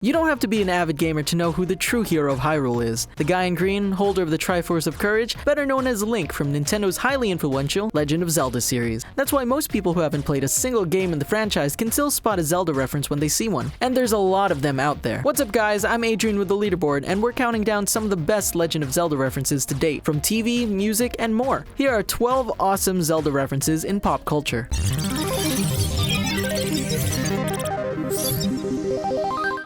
You don't have to be an avid gamer to know who the true hero of Hyrule is. The guy in green, holder of the Triforce of Courage, better known as Link from Nintendo's highly influential Legend of Zelda series. That's why most people who haven't played a single game in the franchise can still spot a Zelda reference when they see one. And there's a lot of them out there. What's up guys, I'm Adrian with The Leaderboard, and we're counting down some of the best Legend of Zelda references to date, from TV, music, and more. Here are 12 awesome Zelda references in pop culture.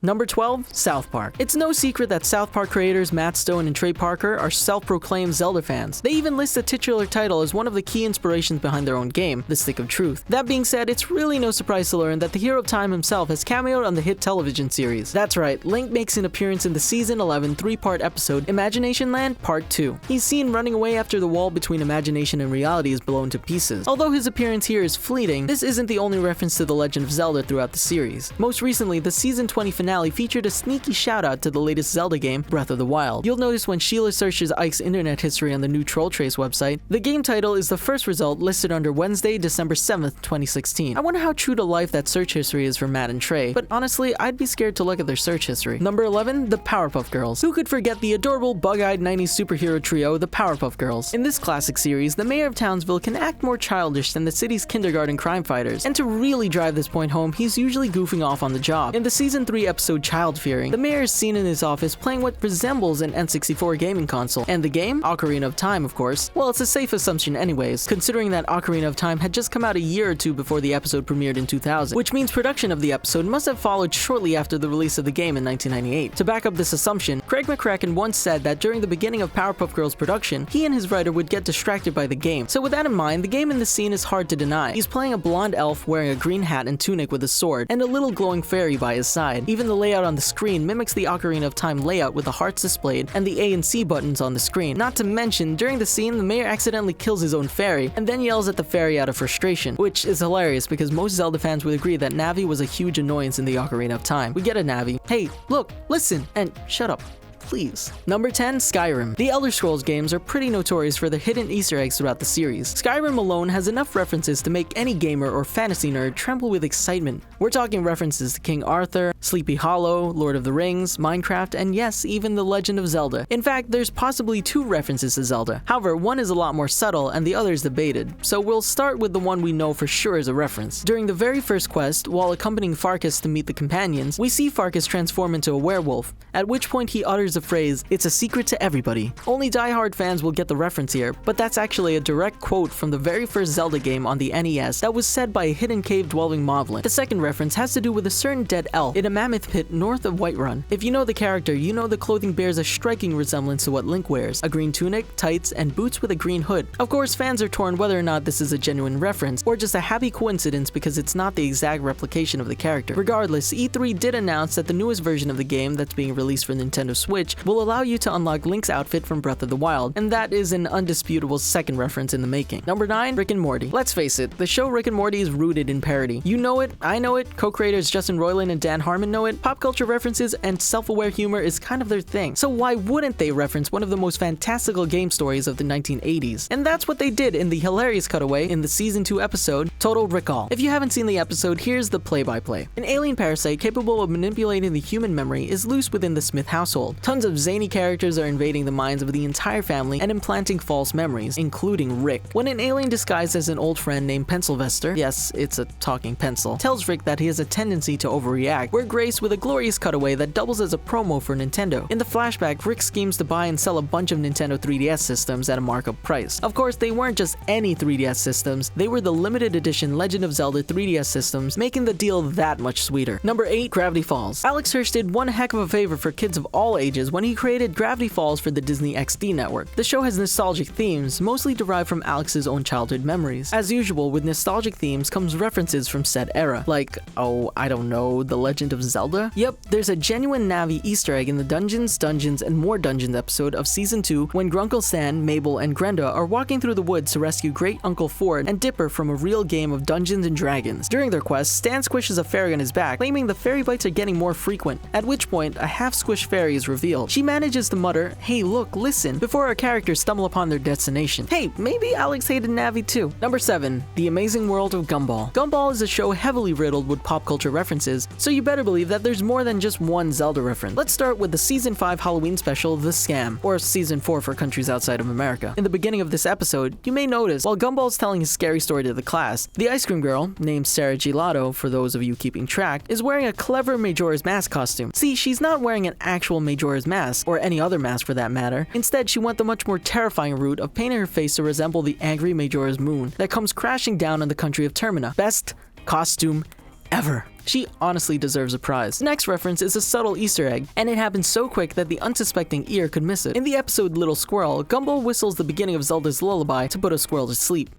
Number 12, South Park. It's no secret that South Park creators Matt Stone and Trey Parker are self-proclaimed Zelda fans. They even list the titular title as one of the key inspirations behind their own game, The Stick of Truth. That being said, it's really no surprise to learn that the Hero of Time himself has cameoed on the hit television series. That's right, Link makes an appearance in the Season 11 3-part episode Imagination Land Part 2. He's seen running away after the wall between imagination and reality is blown to pieces. Although his appearance here is fleeting, this isn't the only reference to the Legend of Zelda throughout the series. Most recently, the Season 20 finale featured a sneaky shout-out to the latest Zelda game, Breath of the Wild. You'll notice when Sheila searches Ike's internet history on the new Troll Trace website, the game title is the first result listed under Wednesday, December 7th, 2016. I wonder how true to life that search history is for Matt and Trey, but honestly, I'd be scared to look at their search history. Number 11, the Powerpuff Girls. Who could forget the adorable, bug-eyed 90s superhero trio, the Powerpuff Girls? In this classic series, the mayor of Townsville can act more childish than the city's kindergarten crime fighters, and to really drive this point home, he's usually goofing off on the job. In the Season 3 episode Child Fearing, the mayor is seen in his office playing what resembles an N64 gaming console. And the game? Ocarina of Time, of course. Well, it's a safe assumption anyways, considering that Ocarina of Time had just come out a year or two before the episode premiered in 2000, which means production of the episode must have followed shortly after the release of the game in 1998. To back up this assumption, Craig McCracken once said that during the beginning of Powerpuff Girls production, he and his writer would get distracted by the game. So with that in mind, the game in the scene is hard to deny. He's playing a blonde elf wearing a green hat and tunic with a sword, and a little glowing fairy by his side. Even the layout on the screen mimics the Ocarina of Time layout with the hearts displayed and the A and C buttons on the screen. Not to mention, during the scene, the mayor accidentally kills his own fairy and then yells at the fairy out of frustration, which is hilarious because most Zelda fans would agree that Navi was a huge annoyance in the Ocarina of Time. We get it, Navi. Hey, look, listen, and shut up. Please. Number 10, Skyrim. The Elder Scrolls games are pretty notorious for their hidden Easter eggs throughout the series. Skyrim alone has enough references to make any gamer or fantasy nerd tremble with excitement. We're talking references to King Arthur, Sleepy Hollow, Lord of the Rings, Minecraft, and yes, even The Legend of Zelda. In fact, there's possibly 2 references to Zelda. However, one is a lot more subtle and the other is debated, so we'll start with the one we know for sure is a reference. During the very first quest, while accompanying Farkas to meet the companions, we see Farkas transform into a werewolf, at which point he utters the phrase, "It's a secret to everybody." Only die-hard fans will get the reference here, but that's actually a direct quote from the very first Zelda game on the NES that was said by a hidden cave-dwelling moblin. The second reference has to do with a certain dead elf in a mammoth pit north of Whiterun. If you know the character, you know the clothing bears a striking resemblance to what Link wears, a green tunic, tights, and boots with a green hood. Of course, fans are torn whether or not this is a genuine reference, or just a happy coincidence because it's not the exact replication of the character. Regardless, E3 did announce that the newest version of the game that's being released for Nintendo Switch will allow you to unlock Link's outfit from Breath of the Wild, and that is an undisputable second reference in the making. Number 9, Rick and Morty. Let's face it, the show Rick and Morty is rooted in parody. You know it, I know it, co-creators Justin Roiland and Dan Harmon know it, pop culture references and self-aware humor is kind of their thing. So why wouldn't they reference one of the most fantastical game stories of the 1980s? And that's what they did in the hilarious cutaway in the Season 2 episode, Total Recall. If you haven't seen the episode, here's the play-by-play. An alien parasite capable of manipulating the human memory is loose within the Smith household. Tons of zany characters are invading the minds of the entire family and implanting false memories, including Rick. When an alien disguised as an old friend named Pencilvester, yes, it's a talking pencil, tells Rick that he has a tendency to overreact, we're graced with a glorious cutaway that doubles as a promo for Nintendo. In the flashback, Rick schemes to buy and sell a bunch of Nintendo 3DS systems at a markup price. Of course, they weren't just any 3DS systems, they were the limited edition Legend of Zelda 3DS systems, making the deal that much sweeter. Number 8, Gravity Falls. Alex Hirsch did one heck of a favor for kids of all ages when he created Gravity Falls for the Disney XD network. The show has nostalgic themes, mostly derived from Alex's own childhood memories. As usual, with nostalgic themes comes references from said era, like, oh, I don't know, The Legend of Zelda? Yep, there's a genuine Navi Easter egg in the Dungeons, and More Dungeons episode of Season 2 when Grunkle Stan, Mabel, and Grenda are walking through the woods to rescue Great Uncle Ford and Dipper from a real game of Dungeons and Dragons. During their quest, Stan squishes a fairy on his back, claiming the fairy bites are getting more frequent, at which point a half-squished fairy is revealed revealed. She manages to mutter, "Hey look, listen," before our characters stumble upon their destination. Hey, maybe Alex hated Navi too. Number 7. The Amazing World of Gumball. Gumball is a show heavily riddled with pop culture references, so you better believe that there's more than just one Zelda reference. Let's start with the Season 5 Halloween special, The Scam, or Season 4 for countries outside of America. In the beginning of this episode, you may notice, while Gumball's telling his scary story to the class, the ice cream girl, named Sarah Gelato for those of you keeping track, is wearing a clever Majora's Mask costume. See, she's not wearing an actual Majora's Mask, or any other mask for that matter. Instead, she went the much more terrifying route of painting her face to resemble the angry Majora's moon that comes crashing down on the country of Termina. Best costume ever. She honestly deserves a prize. The next reference is a subtle Easter egg, and it happens so quick that the unsuspecting ear could miss it. In the episode Little Squirrel, Gumball whistles the beginning of Zelda's lullaby to put a squirrel to sleep.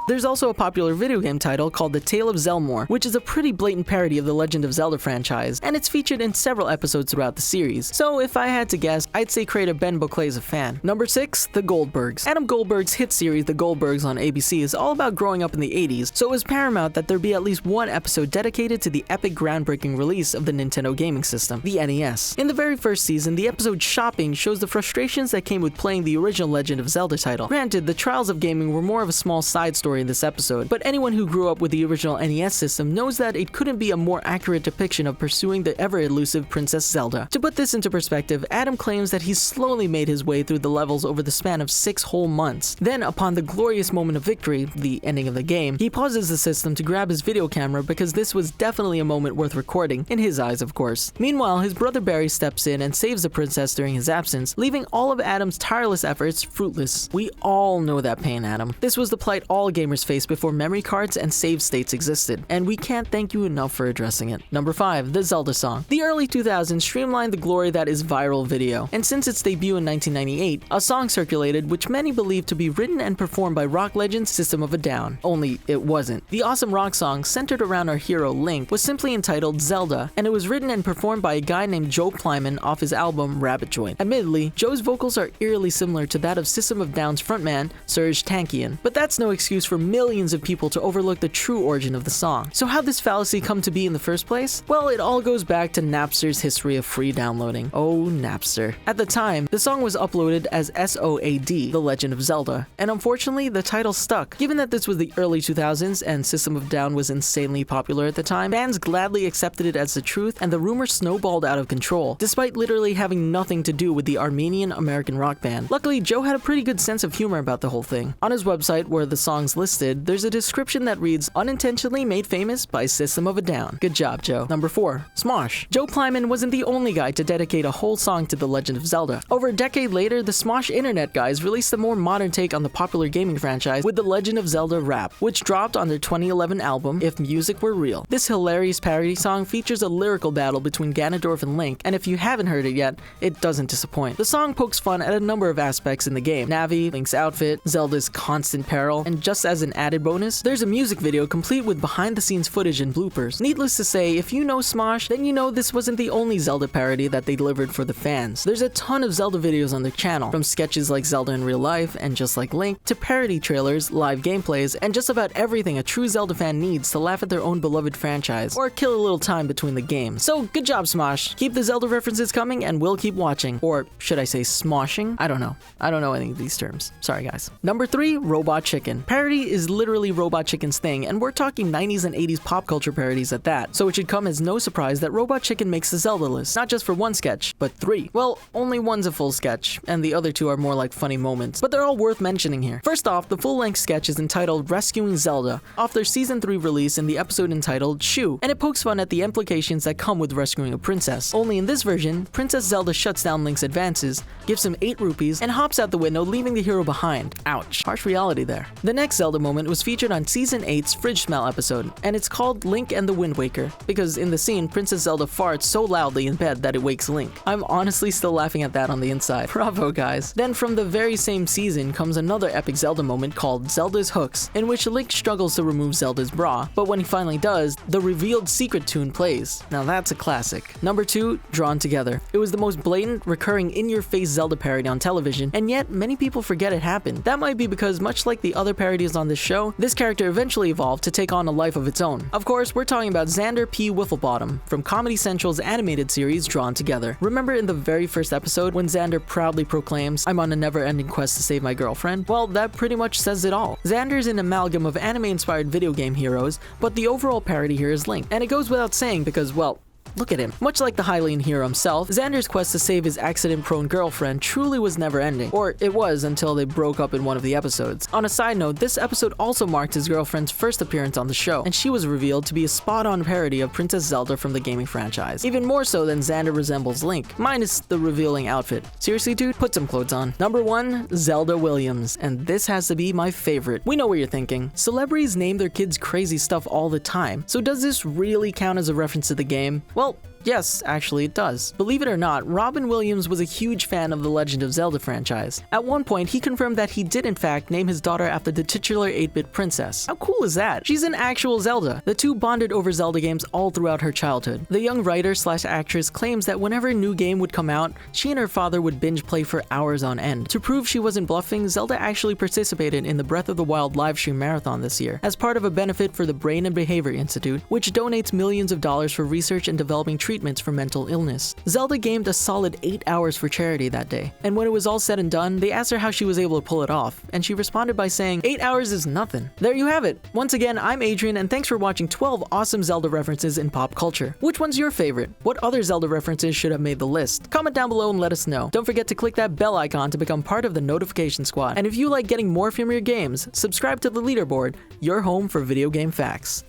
There's also a popular video game title called The Tale of Zelmore, which is a pretty blatant parody of the Legend of Zelda franchise, and it's featured in several episodes throughout the series. So if I had to guess, I'd say creator Ben Boclet is a fan. Number 6. The Goldbergs. Adam Goldberg's hit series The Goldbergs on ABC is all about growing up in the 80s, so it was paramount that there be at least one episode dedicated to the epic groundbreaking release of the Nintendo gaming system, the NES. In the very first season, the episode Shopping shows the frustrations that came with playing the original Legend of Zelda title. Granted, the trials of gaming were more of a small side story in this episode, but anyone who grew up with the original NES system knows that it couldn't be a more accurate depiction of pursuing the ever-elusive Princess Zelda. To put this into perspective, Adam claims that he's slowly made his way through the levels over the span of 6 whole months. Then, upon the glorious moment of victory, the ending of the game, he pauses the system to grab his video camera because this was definitely a moment worth recording, in his eyes of course. Meanwhile, his brother Barry steps in and saves the princess during his absence, leaving all of Adam's tireless efforts fruitless. We all know that pain, Adam. This was the plight all gamers faced before memory cards and save states existed, and we can't thank you enough for addressing it. Number 5. The Zelda Song. The early 2000s streamlined the glory that is viral video, and since its debut in 1998, a song circulated which many believe to be written and performed by rock legend System of a Down. Only it wasn't. The awesome rock song, centered around our hero Link, was simply entitled Zelda, and it was written and performed by a guy named Joe Plyman off his album Rabbit Joint. Admittedly, Joe's vocals are eerily similar to that of System of Down's frontman Serj Tankian, but that's no excuse for millions of people to overlook the true origin of the song. So how'd this fallacy come to be in the first place? Well, it all goes back to Napster's history of free downloading. Oh, Napster. At the time, the song was uploaded as SOAD, The Legend of Zelda, and unfortunately, the title stuck. Given that this was the early 2000s and System of Down was insanely popular at the time, fans gladly accepted it as the truth, and the rumor snowballed out of control, despite literally having nothing to do with the Armenian-American rock band. Luckily, Joe had a pretty good sense of humor about the whole thing. On his website, where the song's listed, there's a description that reads, "Unintentionally made famous by System of a Down." Good job, Joe. Number 4. Smosh. Joe Plyman wasn't the only guy to dedicate a whole song to The Legend of Zelda. Over a decade later, the Smosh internet guys released a more modern take on the popular gaming franchise with The Legend of Zelda Rap, which dropped on their 2011 album, If Music Were Real. This hilarious parody song features a lyrical battle between Ganondorf and Link, and if you haven't heard it yet, it doesn't disappoint. The song pokes fun at a number of aspects in the game: Navi, Link's outfit, Zelda's constant peril, and just as an added bonus, there's a music video complete with behind-the-scenes footage and bloopers. Needless to say, if you know Smosh, then you know this wasn't the only Zelda parody that they delivered for the fans. There's a ton of Zelda videos on their channel, from sketches like Zelda in Real Life and Just Like Link, to parody trailers, live gameplays, and just about everything a true Zelda fan needs to laugh at their own beloved franchise, or kill a little time between the games. So, good job, Smosh. Keep the Zelda references coming, and we'll keep watching. Or should I say smoshing? I don't know. I don't know any of these terms. Sorry, guys. Number 3. Robot Chicken. Parody is literally Robot Chicken's thing, and we're talking 90s and 80s pop culture parodies at that, so it should come as no surprise that Robot Chicken makes the Zelda list, not just for one sketch, but 3. Well, only one's a full sketch, and the other 2 are more like funny moments, but they're all worth mentioning here. First off, the full-length sketch is entitled Rescuing Zelda, off their Season 3 release in the episode entitled Shoo, and it pokes fun at the implications that come with rescuing a princess. Only in this version, Princess Zelda shuts down Link's advances, gives him 8 rupees, and hops out the window, leaving the hero behind. Ouch. Harsh reality there. The next Zelda moment was featured on Season 8's Fridge Smell episode, and it's called Link and the Wind Waker, because in the scene, Princess Zelda farts so loudly in bed that it wakes Link. I'm honestly still laughing at that on the inside. Bravo, guys. Then from the very same season comes another epic Zelda moment called Zelda's Hooks, in which Link struggles to remove Zelda's bra, but when he finally does, the revealed secret tune plays. Now that's a classic. Number 2, Drawn Together. It was the most blatant, recurring in-your-face Zelda parody on television, and yet many people forget it happened. That might be because, much like the other parodies appearances on this show, this character eventually evolved to take on a life of its own. Of course, we're talking about Xander P. Wifflebottom from Comedy Central's animated series Drawn Together. Remember in the very first episode when Xander proudly proclaims, "I'm on a never-ending quest to save my girlfriend"? Well, that pretty much says it all. Xander's an amalgam of anime-inspired video game heroes, but the overall parody here is Link. And it goes without saying because, well, look at him. Much like the Hylian hero himself, Xander's quest to save his accident-prone girlfriend truly was never ending. Or it was until they broke up in one of the episodes. On a side note, this episode also marked his girlfriend's first appearance on the show, and she was revealed to be a spot-on parody of Princess Zelda from the gaming franchise. Even more so than Xander resembles Link, minus the revealing outfit. Seriously, dude? Put some clothes on. Number 1, Zelda Williams. And this has to be my favorite. We know what you're thinking. Celebrities name their kids crazy stuff all the time, so does this really count as a reference to the game? Well, yes, actually it does. Believe it or not, Robin Williams was a huge fan of the Legend of Zelda franchise. At one point, he confirmed that he did in fact name his daughter after the titular 8-bit princess. How cool is that? She's an actual Zelda. The two bonded over Zelda games all throughout her childhood. The young writer/actress claims that whenever a new game would come out, she and her father would binge play for hours on end. To prove she wasn't bluffing, Zelda actually participated in the Breath of the Wild livestream marathon this year, as part of a benefit for the Brain and Behavior Institute, which donates millions of dollars for research and developing treatments for mental illness. Zelda gamed a solid 8 hours for charity that day, and when it was all said and done, they asked her how she was able to pull it off, and she responded by saying, 8 hours is nothing. There you have it. Once again, I'm Adrian, and thanks for watching 12 awesome Zelda references in pop culture. Which one's your favorite? What other Zelda references should have made the list? Comment down below and let us know. Don't forget to click that bell icon to become part of the notification squad. And if you like getting more from your games, subscribe to the leaderboard, your home for video game facts.